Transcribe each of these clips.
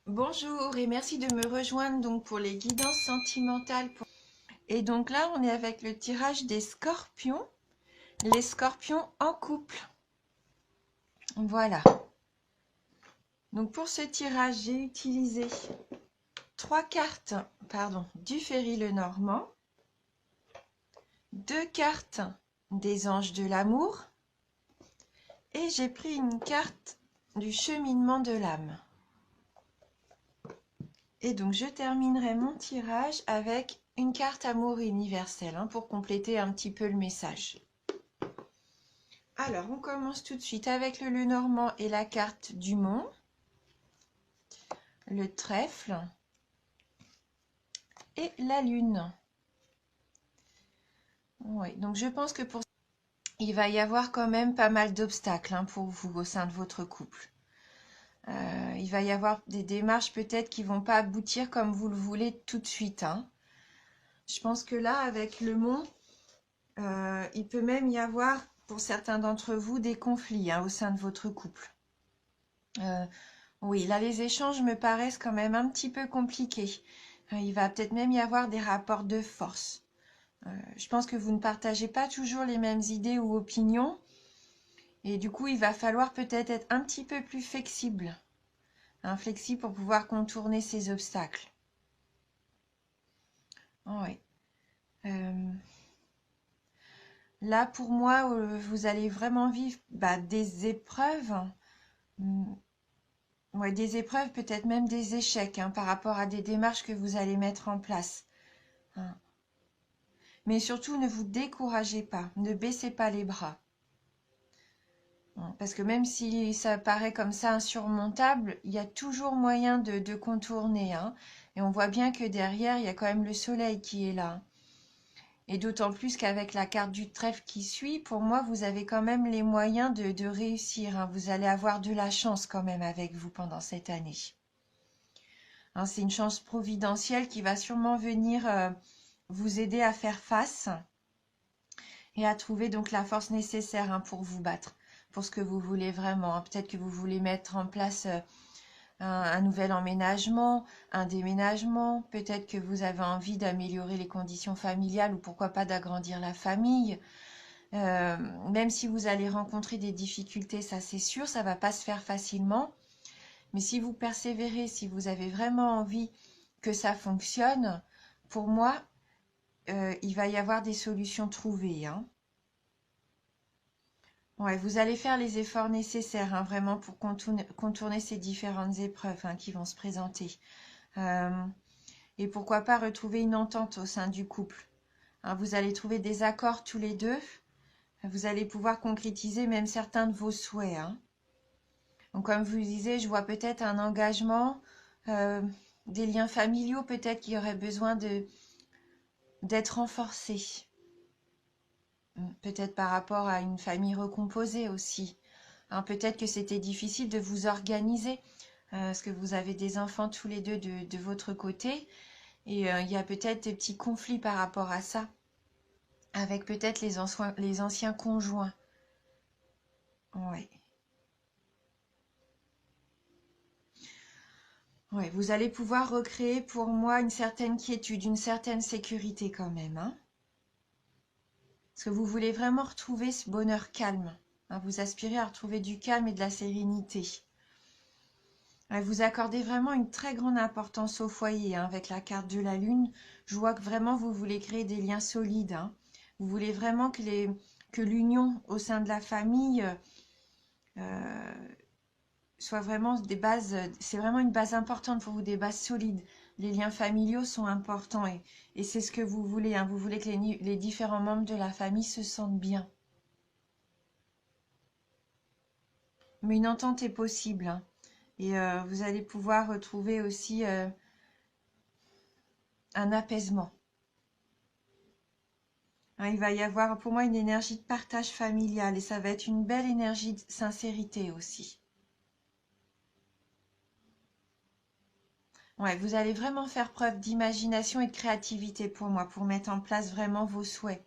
Bonjour et merci de me rejoindre donc pour les guidances sentimentales. Et donc là, on est avec le tirage des scorpions, les scorpions en couple. Voilà. Donc pour ce tirage, j'ai utilisé 3 cartes du Ferry Lenormand, 2 cartes des anges de l'amour et j'ai pris une carte du cheminement de l'âme. Et donc je terminerai mon tirage avec une carte amour universel pour compléter un petit peu le message. Alors on commence tout de suite avec le Lenormand et la carte du Mont, le trèfle et la lune. Oui, donc je pense que pour il va y avoir quand même pas mal d'obstacles pour vous au sein de votre couple. Il va y avoir des démarches peut-être qui vont pas aboutir comme vous le voulez tout de suite. Je pense que là, avec le Mont, il peut même y avoir, pour certains d'entre vous, des conflits au sein de votre couple. Oui, là, les échanges me paraissent quand même un petit peu compliqués. Il va peut-être même y avoir des rapports de force. Je pense que vous ne partagez pas toujours les mêmes idées ou opinions. Et du coup, il va falloir peut-être être un petit peu plus flexible. Flexible pour pouvoir contourner ces obstacles. Oui. Là, pour moi, vous allez vraiment vivre des épreuves. Ouais, des épreuves, peut-être même des échecs par rapport à des démarches que vous allez mettre en place. Mais surtout, ne vous découragez pas, ne baissez pas les bras. Parce que même si ça paraît comme ça insurmontable, il y a toujours moyen de contourner. Et on voit bien que derrière, il y a quand même le soleil qui est là. Et d'autant plus qu'avec la carte du trèfle qui suit, pour moi, vous avez quand même les moyens de réussir. Vous allez avoir de la chance quand même avec vous pendant cette année. C'est une chance providentielle qui va sûrement venir vous aider à faire face et à trouver donc la force nécessaire pour vous battre, pour ce que vous voulez vraiment. Peut-être que vous voulez mettre en place un nouvel emménagement, un déménagement. Peut-être que vous avez envie d'améliorer les conditions familiales ou pourquoi pas d'agrandir la famille. Même si vous allez rencontrer des difficultés, ça c'est sûr, ça va pas se faire facilement. Mais si vous persévérez, si vous avez vraiment envie que ça fonctionne, pour moi, il va y avoir des solutions trouvées. Ouais, vous allez faire les efforts nécessaires vraiment pour contourner ces différentes épreuves qui vont se présenter. Et pourquoi pas retrouver une entente au sein du couple. Vous allez trouver des accords tous les deux. Vous allez pouvoir concrétiser même certains de vos souhaits. Donc, comme je vous disais, je vois peut-être un engagement, des liens familiaux peut-être qui auraient besoin d'être renforcés. Peut-être par rapport à une famille recomposée aussi. Peut-être que c'était difficile de vous organiser parce que vous avez des enfants tous les deux de votre côté et il y a peut-être des petits conflits par rapport à ça avec peut-être les anciens conjoints. Ouais. Ouais, vous allez pouvoir recréer pour moi une certaine quiétude, une certaine sécurité quand même. Parce que vous voulez vraiment retrouver ce bonheur calme. Vous aspirez à retrouver du calme et de la sérénité. Vous accordez vraiment une très grande importance au foyer avec la carte de la lune. Je vois que vraiment vous voulez créer des liens solides. Vous voulez vraiment que l'union au sein de la famille soit vraiment des bases. C'est vraiment une base importante pour vous, des bases solides. Les liens familiaux sont importants et c'est ce que vous voulez. Vous voulez que les différents membres de la famille se sentent bien. Mais une entente est possible. Et vous allez pouvoir retrouver aussi un apaisement. Il va y avoir pour moi une énergie de partage familial et ça va être une belle énergie de sincérité aussi. Ouais, vous allez vraiment faire preuve d'imagination et de créativité pour moi, pour mettre en place vraiment vos souhaits.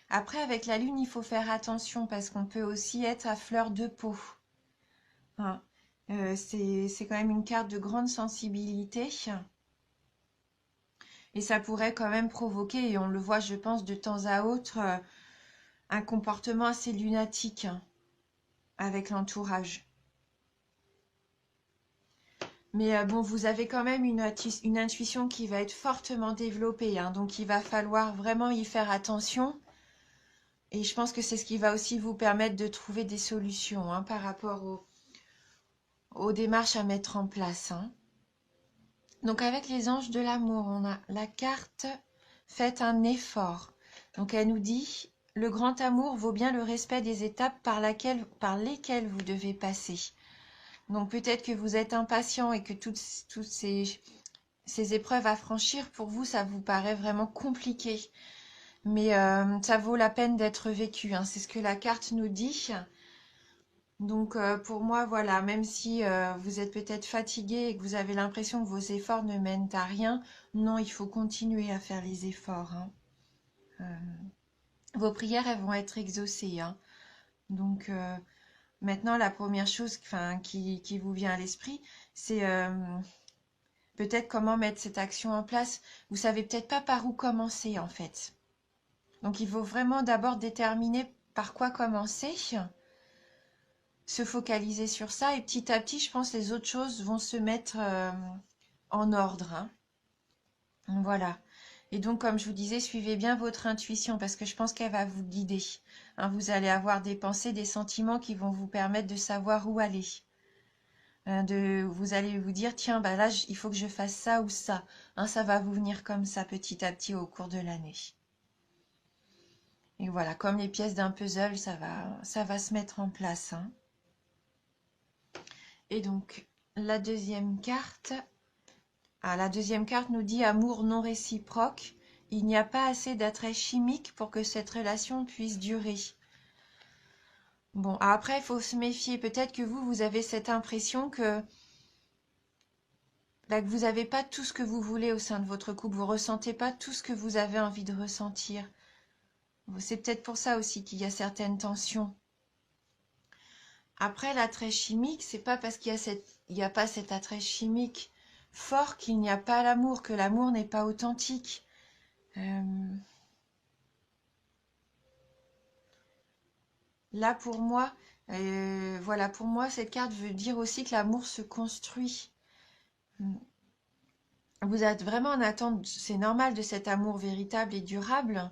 Après, avec la lune, il faut faire attention parce qu'on peut aussi être à fleur de peau. Hein. C'est quand même une carte de grande sensibilité. Et ça pourrait quand même provoquer, et on le voit, je pense, de temps à autre, un comportement assez lunatique hein, avec l'entourage. Mais bon, vous avez quand même une intuition qui va être fortement développée, hein, donc il va falloir vraiment y faire attention. Et je pense que c'est ce qui va aussi vous permettre de trouver des solutions hein, par rapport aux démarches à mettre en place. Hein. Donc avec les anges de l'amour, on a la carte Faites un effort. Donc elle nous dit le grand amour vaut bien le respect des étapes par lesquelles vous devez passer. Donc peut-être que vous êtes impatient et que toutes ces épreuves à franchir, pour vous, ça vous paraît vraiment compliqué. Mais ça vaut la peine d'être vécu. Hein. C'est ce que la carte nous dit. Donc pour moi, voilà, même si vous êtes peut-être fatigué et que vous avez l'impression que vos efforts ne mènent à rien, non, il faut continuer à faire les efforts. Hein. Vos prières, elles vont être exaucées. Hein. Donc maintenant, la première chose qui vous vient à l'esprit, c'est peut-être comment mettre cette action en place. Vous savez peut-être pas par où commencer en fait. Donc il faut vraiment d'abord déterminer par quoi commencer, se focaliser sur ça et petit à petit, je pense, les autres choses vont se mettre en ordre. Hein. Voilà. Et donc, comme je vous disais, suivez bien votre intuition parce que je pense qu'elle va vous guider. Hein, vous allez avoir des pensées, des sentiments qui vont vous permettre de savoir où aller. Vous allez vous dire, tiens, bah là, il faut que je fasse ça ou ça. Hein, ça va vous venir comme ça petit à petit au cours de l'année. Et voilà, comme les pièces d'un puzzle, ça va se mettre en place. Hein. Et donc, la deuxième carte. La deuxième carte nous dit amour non réciproque. Il n'y a pas assez d'attrait chimique pour que cette relation puisse durer. Bon, après, il faut se méfier. Peut-être que vous avez cette impression que vous n'avez pas tout ce que vous voulez au sein de votre couple. Vous ressentez pas tout ce que vous avez envie de ressentir. C'est peut-être pour ça aussi qu'il y a certaines tensions. Après, l'attrait chimique, c'est pas parce qu'il y a pas cet attrait chimique fort qu'il n'y a pas l'amour, que l'amour n'est pas authentique. Là, pour moi, voilà, pour moi, cette carte veut dire aussi que l'amour se construit. Vous êtes vraiment en attente, c'est normal, de cet amour véritable et durable.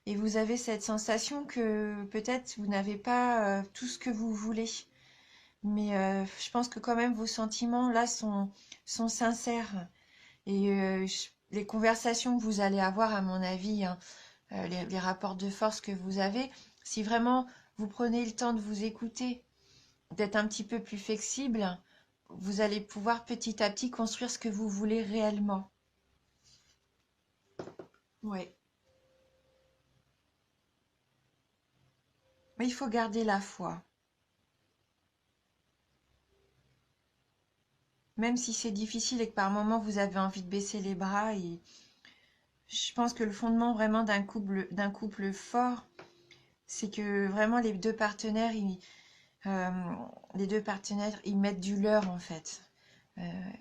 Et vous avez cette sensation que peut-être vous n'avez pas tout ce que vous voulez. Mais je pense que quand même vos sentiments là sont sincères. Et les conversations que vous allez avoir, à mon avis, hein, les rapports de force que vous avez, si vraiment vous prenez le temps de vous écouter, d'être un petit peu plus flexible, vous allez pouvoir petit à petit construire ce que vous voulez réellement. Ouais. Mais il faut garder la foi. Même si c'est difficile et que par moments vous avez envie de baisser les bras, et je pense que le fondement vraiment d'un couple fort, c'est que vraiment euh, les deux partenaires, ils mettent du leur en fait.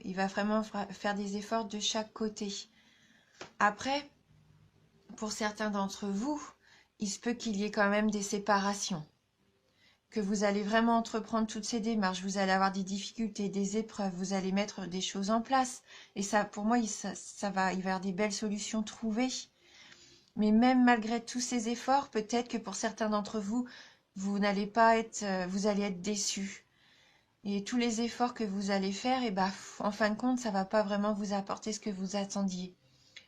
Il va vraiment faire des efforts de chaque côté. Après, pour certains d'entre vous, il se peut qu'il y ait quand même des séparations, que vous allez vraiment entreprendre toutes ces démarches, vous allez avoir des difficultés, des épreuves, vous allez mettre des choses en place. Et ça, pour moi, il va y avoir des belles solutions trouvées. Mais même malgré tous ces efforts, peut-être que pour certains d'entre vous, vous allez être déçus. Et tous les efforts que vous allez faire, et bah, en fin de compte, ça va pas vraiment vous apporter ce que vous attendiez.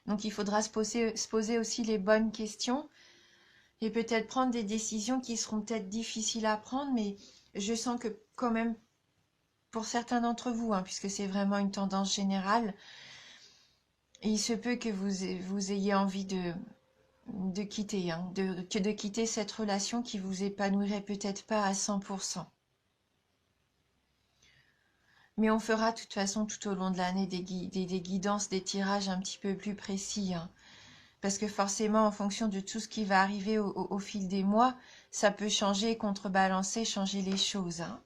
Donc il faudra se poser aussi les bonnes questions et peut-être prendre des décisions qui seront peut-être difficiles à prendre, mais je sens que quand même, pour certains d'entre vous, hein, puisque c'est vraiment une tendance générale, il se peut que vous ayez envie de quitter, hein, de quitter cette relation qui vous épanouirait peut-être pas à 100%. Mais on fera de toute façon tout au long de l'année des guidances, des tirages un petit peu plus précis. Hein. Parce que forcément, en fonction de tout ce qui va arriver au fil des mois, ça peut changer, contrebalancer, changer les choses, hein.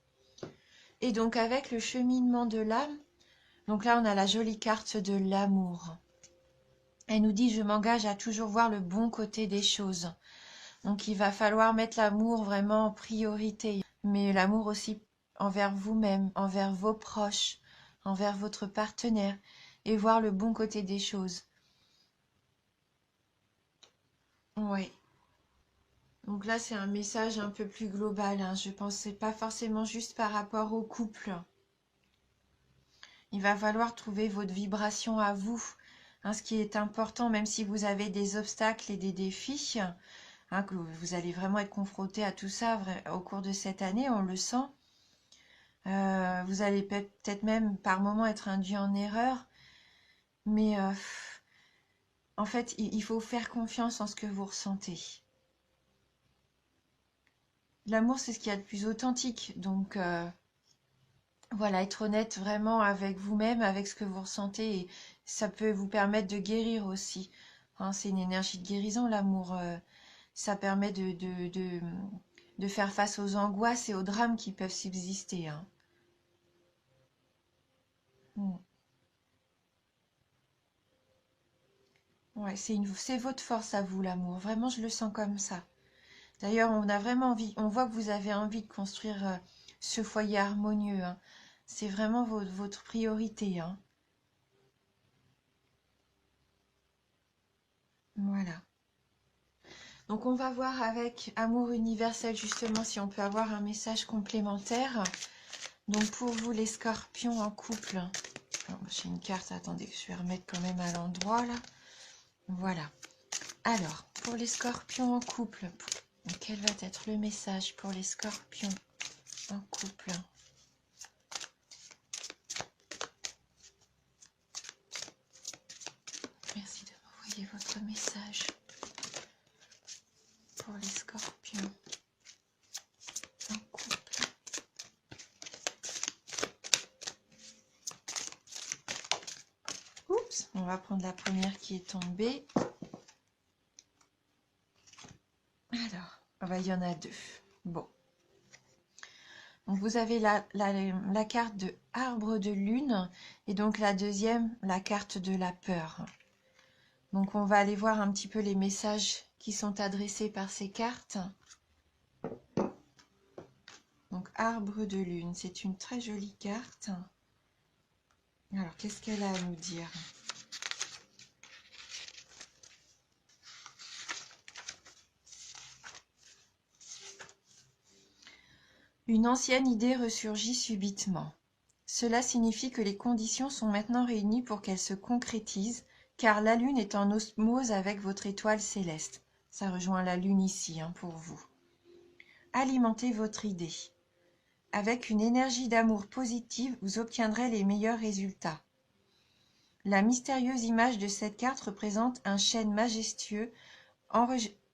Et donc avec le cheminement de l'âme, donc là on a la jolie carte de l'amour. Elle nous dit: je m'engage à toujours voir le bon côté des choses. Donc il va falloir mettre l'amour vraiment en priorité, mais l'amour aussi envers vous-même, envers vos proches, envers votre partenaire, et voir le bon côté des choses. Oui. Donc là, c'est un message un peu plus global, hein. Je pense que c'est pas forcément juste par rapport au couple. Il va falloir trouver votre vibration à vous, hein, ce qui est important, même si vous avez des obstacles et des défis, hein, que vous allez vraiment être confronté à tout ça au cours de cette année, on le sent. Vous allez peut-être même par moments être induit en erreur, mais en fait, il faut faire confiance en ce que vous ressentez. L'amour, c'est ce qu'il y a de plus authentique, donc voilà, être honnête vraiment avec vous-même, avec ce que vous ressentez, et ça peut vous permettre de guérir aussi, hein. C'est une énergie de guérison, l'amour. Ça permet de faire face aux angoisses et aux drames qui peuvent subsister, hein. Mm. Ouais, c'est votre force à vous, l'amour. Vraiment, je le sens comme ça. D'ailleurs, on a vraiment envie, on voit que vous avez envie de construire ce foyer harmonieux, hein. C'est vraiment votre priorité, hein. Voilà. Donc, on va voir avec Amour universel, justement, si on peut avoir un message complémentaire. Donc, pour vous, les scorpions en couple. J'ai une carte, attendez, je vais remettre quand même à l'endroit, là. Voilà. Alors, pour les scorpions en couple, quel va être le message pour les scorpions en couple? Merci de m'envoyer votre message pour les scorpions en couple. Oups, on va prendre la première qui est tombée. Alors, il y en a deux. Bon. Donc vous avez la carte de arbre de lune et donc la deuxième, la carte de la peur. Donc on va aller voir un petit peu les messages qui sont adressés par ces cartes. Donc arbre de lune, c'est une très jolie carte. Alors qu'est-ce qu'elle a à nous dire? Une ancienne idée ressurgit subitement. Cela signifie que les conditions sont maintenant réunies pour qu'elle se concrétise, car la lune est en osmose avec votre étoile céleste. Ça rejoint la lune ici, hein, pour vous. Alimentez votre idée. Avec une énergie d'amour positive, vous obtiendrez les meilleurs résultats. La mystérieuse image de cette carte représente un chêne majestueux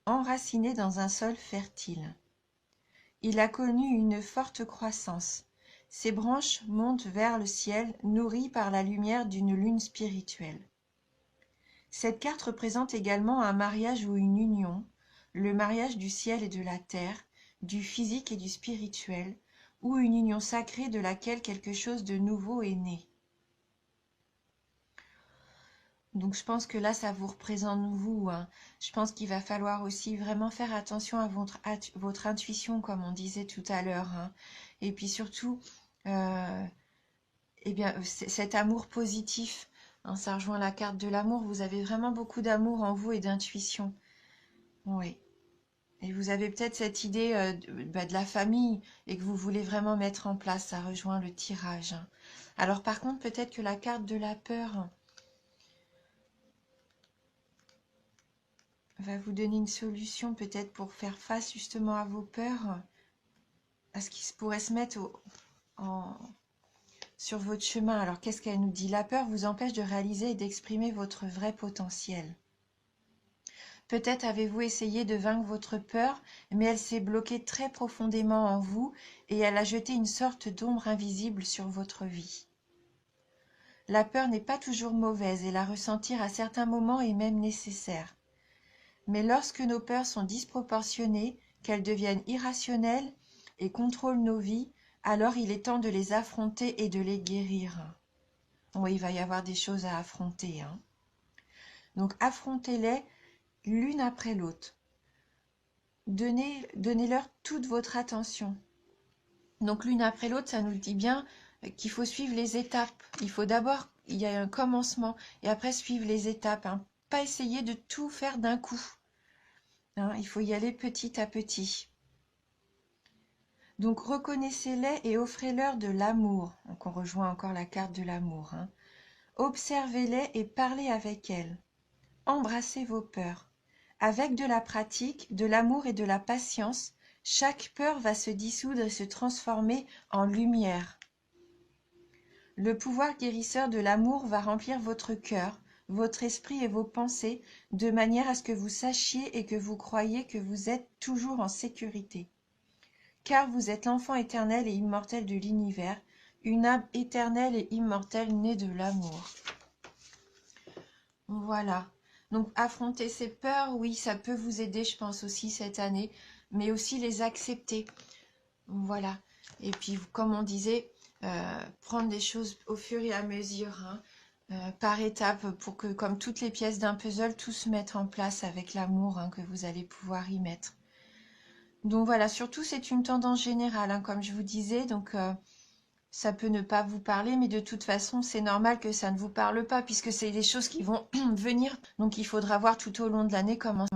enraciné dans un sol fertile. Il a connu une forte croissance. Ses branches montent vers le ciel, nourries par la lumière d'une lune spirituelle. Cette carte représente également un mariage ou une union, le mariage du ciel et de la terre, du physique et du spirituel, ou une union sacrée de laquelle quelque chose de nouveau est né. Donc je pense que là, ça vous représente vous, hein. Je pense qu'il va falloir aussi vraiment faire attention à votre intuition, comme on disait tout à l'heure, hein. Et puis surtout, eh bien, cet amour positif, hein, ça rejoint la carte de l'amour. Vous avez vraiment beaucoup d'amour en vous et d'intuition. Oui. Et vous avez peut-être cette idée de la famille et que vous voulez vraiment mettre en place. Ça rejoint le tirage, hein. Alors par contre, peut-être que la carte de la peur va vous donner une solution peut-être pour faire face justement à vos peurs, à ce qui pourrait se mettre sur votre chemin. Alors qu'est-ce qu'elle nous dit? La peur vous empêche de réaliser et d'exprimer votre vrai potentiel. Peut-être avez-vous essayé de vaincre votre peur, mais elle s'est bloquée très profondément en vous et elle a jeté une sorte d'ombre invisible sur votre vie. La peur n'est pas toujours mauvaise et la ressentir à certains moments est même nécessaire. Mais lorsque nos peurs sont disproportionnées, qu'elles deviennent irrationnelles et contrôlent nos vies, alors il est temps de les affronter et de les guérir. Oui, il va y avoir des choses à affronter, hein. Donc affrontez-les l'une après l'autre. Donnez-leur toute votre attention. Donc l'une après l'autre, ça nous dit bien qu'il faut suivre les étapes. Il faut d'abord, il y a un commencement, et après suivre les étapes, hein. Pas essayer de tout faire d'un coup, hein. Il faut y aller petit à petit. Donc reconnaissez-les et offrez-leur de l'amour. Donc on rejoint encore la carte de l'amour, hein. Observez-les et parlez avec elles. Embrassez vos peurs. Avec de la pratique, de l'amour et de la patience, chaque peur va se dissoudre et se transformer en lumière. Le pouvoir guérisseur de l'amour va remplir votre cœur, votre esprit et vos pensées, de manière à ce que vous sachiez et que vous croyiez que vous êtes toujours en sécurité. Car vous êtes l'enfant éternel et immortel de l'univers, une âme éternelle et immortelle née de l'amour. Voilà. Donc affronter ces peurs, oui, ça peut vous aider, je pense aussi cette année, mais aussi les accepter. Voilà. Et puis, comme on disait, prendre des choses au fur et à mesure, hein, par étapes, pour que, comme toutes les pièces d'un puzzle, tout se mette en place avec l'amour, hein, que vous allez pouvoir y mettre. Donc voilà, surtout c'est une tendance générale, hein, comme je vous disais, donc ça peut ne pas vous parler, mais de toute façon, c'est normal que ça ne vous parle pas, puisque c'est des choses qui vont venir. Donc il faudra voir tout au long de l'année comment